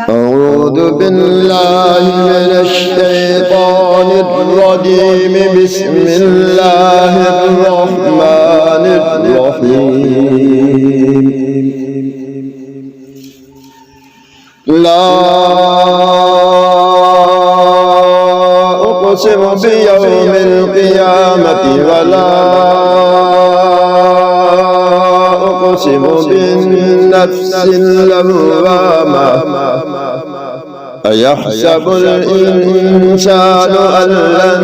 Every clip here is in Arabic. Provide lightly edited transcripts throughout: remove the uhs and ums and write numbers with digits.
أعوذ بالله من الشيطان الرجيم. بسم الله الرحمن الرحيم. لا أقسم بيوم القيامة ولا أقسم بالنفس اللوامة. أيحسب الإنسان أن لن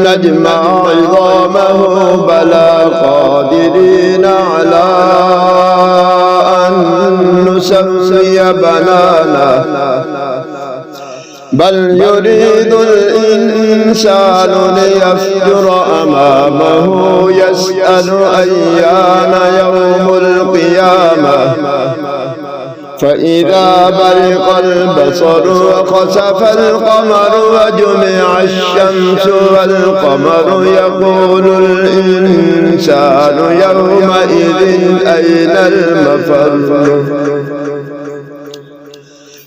نجمع عظامه بلى قادرين على أن نسوي بنانه. بل يريد الإنسان ليفجر أمامه يسأل أيان يوم القيامة. فإذا برق البصر وخسف القمر وجمع الشمس والقمر يقول الإنسان يومئذ أين المفر.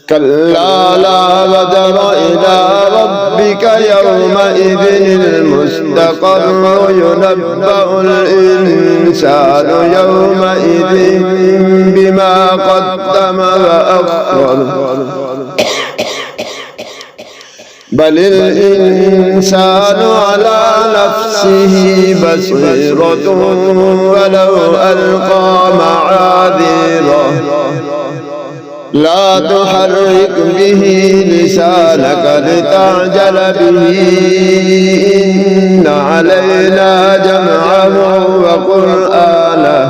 كلا لا وزر إلى ربك يومئذ المستقر. ينبأ الإنسان يومئذ بما قدم وأخر. بل الإنسان على نفسه بصيرة ولو ألقى معاذيره. لا تحرك به لسانك لتعجل به. إن علينا جمعه وقرآنه.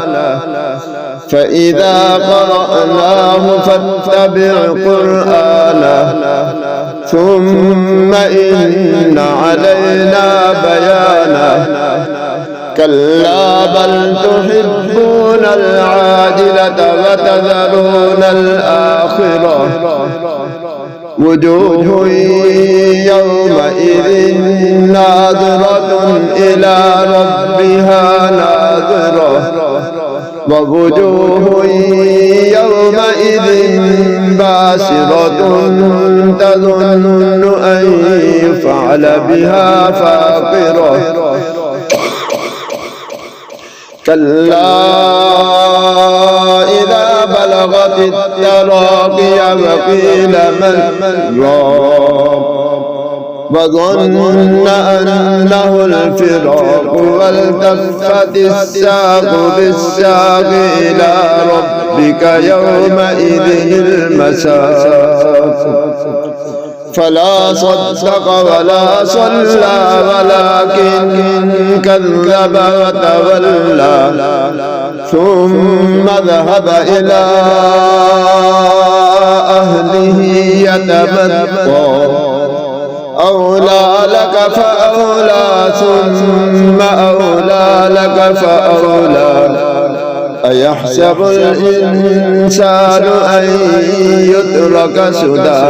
فإذا قرأناه فاتبع قرآنه. ثم إن علينا بيانه. كلا بل تحبون العاجلة وتذرون الآخرة. وجوه يومئذ ناظرة إلى ربها ناظرة. ووجوه يومئذ باسرة تظن أن يفعل بها فاقرة. كلا إذا بلغت التراقي وقيل من راق. وظن أنه الفراق والتفت الساق بالساق إلى ربك يومئذ المساق. فلا صدق ولا صلى ولكن كذب وتولى. ثم ذهب إلى أهله يتمطى. أولى لك فأولى ثم أولى لك فأولى. أيحسب الإنسان أن يترك سدى.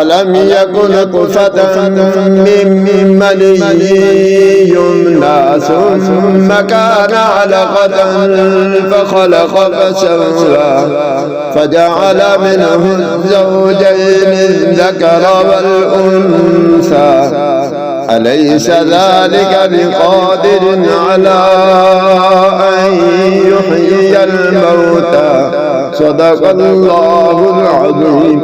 ألم يكن نطفة من مني يمنى ثم كان علقة فخلق فسوى فجعل منه الزوجين الذكر والأنثى. أليس ذلك بقادر على أن يحيي الموتى. صدق الله العظيم.